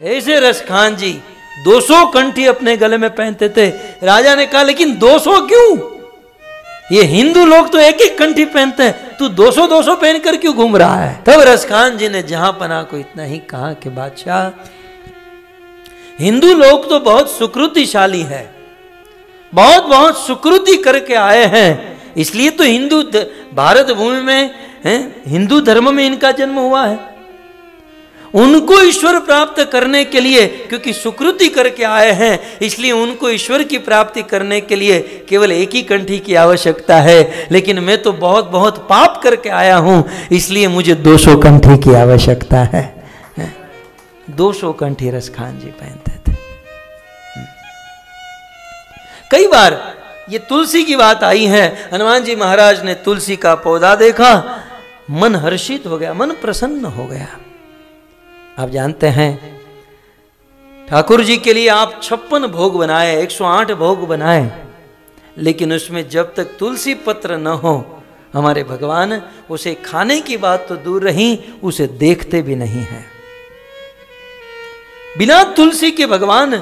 ऐसे रसखान जी 200 कंठी अपने गले में पहनते थे। राजा ने कहा लेकिन 200 क्यों? ये हिंदू लोग तो एक एक कंठी पहनते हैं, तू 200 पहन कर क्यों घूम रहा है? तब रसखान जी ने जहां पना को इतना ही कहा कि बादशाह, हिंदू लोग तो बहुत सुकृतिशाली है, बहुत सुकृति करके आए हैं, इसलिए तो हिंदू भारत भूमि में हिंदू धर्म में इनका जन्म हुआ है। उनको ईश्वर प्राप्त करने के लिए, क्योंकि सुकृति करके आए हैं, इसलिए उनको ईश्वर की प्राप्ति करने के लिए केवल एक ही कंठी की आवश्यकता है। लेकिन मैं तो बहुत पाप करके आया हूं, इसलिए मुझे 200 कंठी की आवश्यकता है। 200 कंठी रसखान जी पहनते थे। कई बार ये तुलसी की बात आई है। हनुमान जी महाराज ने तुलसी का पौधा देखा, मन हर्षित हो गया, मन प्रसन्न हो गया। आप जानते हैं ठाकुर जी के लिए आप 56 भोग बनाए, 108 भोग बनाए, लेकिन उसमें जब तक तुलसी पत्र न हो हमारे भगवान उसे खाने की बात तो दूर रही, उसे देखते भी नहीं है। बिना तुलसी के भगवान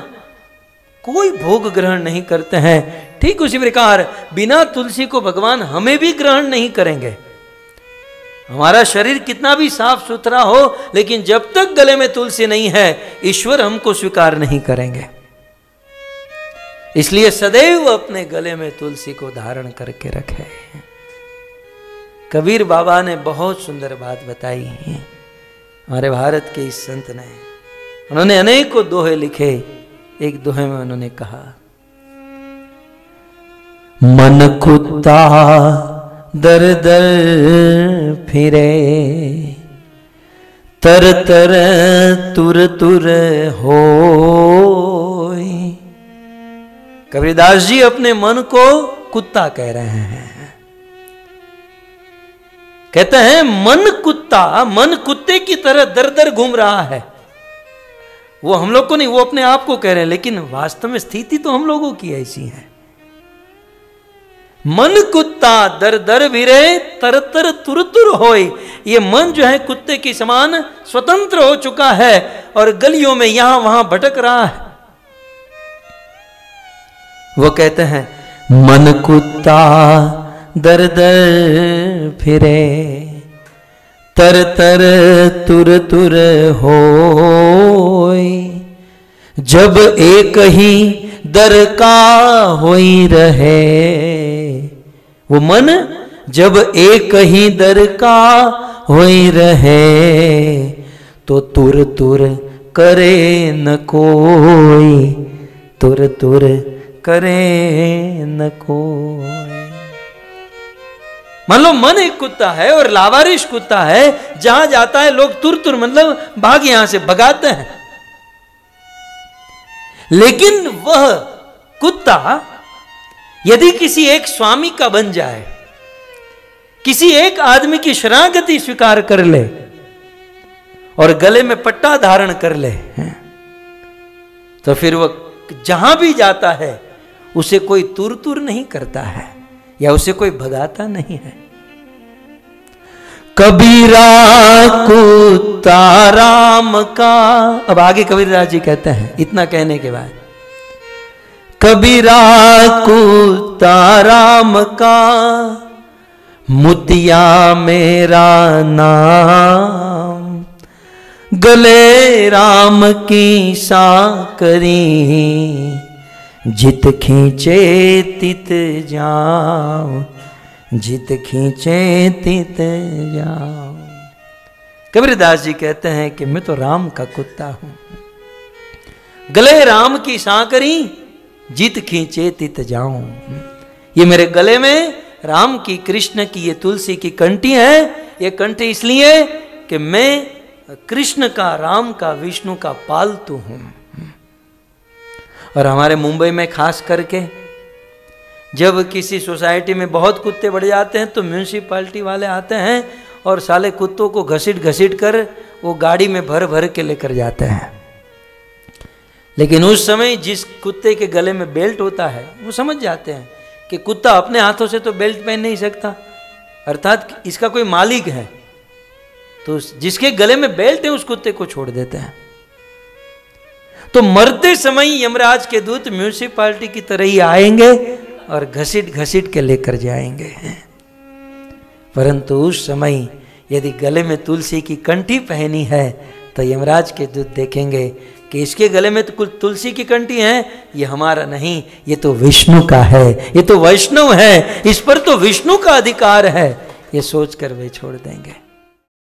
कोई भोग ग्रहण नहीं करते हैं। ठीक उसी प्रकार बिना तुलसी को भगवान हमें भी ग्रहण नहीं करेंगे। हमारा शरीर कितना भी साफ सुथरा हो, लेकिन जब तक गले में तुलसी नहीं है ईश्वर हमको स्वीकार नहीं करेंगे। इसलिए सदैव अपने गले में तुलसी को धारण करके रखे। कबीर बाबा ने बहुत सुंदर बात बताई है हमारे भारत के इस संत ने। उन्होंने अनेकों दोहे लिखे। एक दोहे में उन्होंने कहा, मन कुत्ता दर दर फिरे, तर तर तुर तुर होय। कबीरदास जी अपने मन को कुत्ता कह रहे हैं। कहते हैं मन कुत्ता, मन कुत्ते की तरह दर दर घूम रहा है। वो हम लोग को नहीं, वो अपने आप को कह रहे हैं, लेकिन वास्तव में स्थिति तो हम लोगों की ऐसी है। मन कुत्ता दर दर भिरे, तर तर तुर तुर होय। ये मन जो है कुत्ते की समान स्वतंत्र हो चुका है और गलियों में यहां वहां भटक रहा है। वो कहते हैं मन कुत्ता दर दर फिरे, तर तर तुर तुर होय। जब एक ही दर का होई रहे, वो मन जब एक ही दर का होई रहे, तो तुर तुर करे न कोई, तुर तुर करे न कोई। मान लो मन एक कुत्ता है और लावारिश कुत्ता है, जहां जाता है लोग तुर तुर मतलब भाग यहां से भगाते हैं। लेकिन वह कुत्ता यदि किसी एक स्वामी का बन जाए, किसी एक आदमी की शरणागति स्वीकार कर ले और गले में पट्टा धारण कर ले, तो फिर वह जहां भी जाता है उसे कोई तुर तुर नहीं करता है या उसे कोई भगाता नहीं है। कबीरा कुत्ता राम का। अब आगे कबीरदास जी कहते हैं, इतना कहने के बाद, कबीरा कुत्ता राम का, मुतिया मेरा नाम, गले राम की साकरी, जित खींचे तित जाओ, जित खींचे तित जाओ। कबीरदास जी कहते हैं कि मैं तो राम का कुत्ता हूं, गले राम की सांकरी, जित खींचे तित जाऊं। ये मेरे गले में राम की, कृष्ण की ये तुलसी की कंठी है। ये कंठी इसलिए कि मैं कृष्ण का, राम का, विष्णु का पालतू हूं। और हमारे मुंबई में खास करके जब किसी सोसाइटी में बहुत कुत्ते बढ़ जाते हैं तो म्यूनिसिपैलिटी वाले आते हैं और साले कुत्तों को घसीट घसीट कर वो गाड़ी में भर भर के लेकर जाते हैं। लेकिन उस समय जिस कुत्ते के गले में बेल्ट होता है वो समझ जाते हैं कि कुत्ता अपने हाथों से तो बेल्ट पहन नहीं सकता, अर्थात इसका कोई मालिक है, तो जिसके गले में बेल्ट है उस कुत्ते को छोड़ देते हैं। तो मरते समय यमराज के दूत म्यूनिसिपालिटी की तरह ही आएंगे और घसीट घसीट के लेकर जाएंगे। परंतु उस समय यदि गले में तुलसी की कंठी पहनी है तो यमराज के दूत देखेंगे कि इसके गले में तो तुलसी की कंठी है, ये हमारा नहीं, ये तो विष्णु का है, ये तो वैष्णव है, इस पर तो विष्णु का अधिकार है, ये सोचकर वे छोड़ देंगे।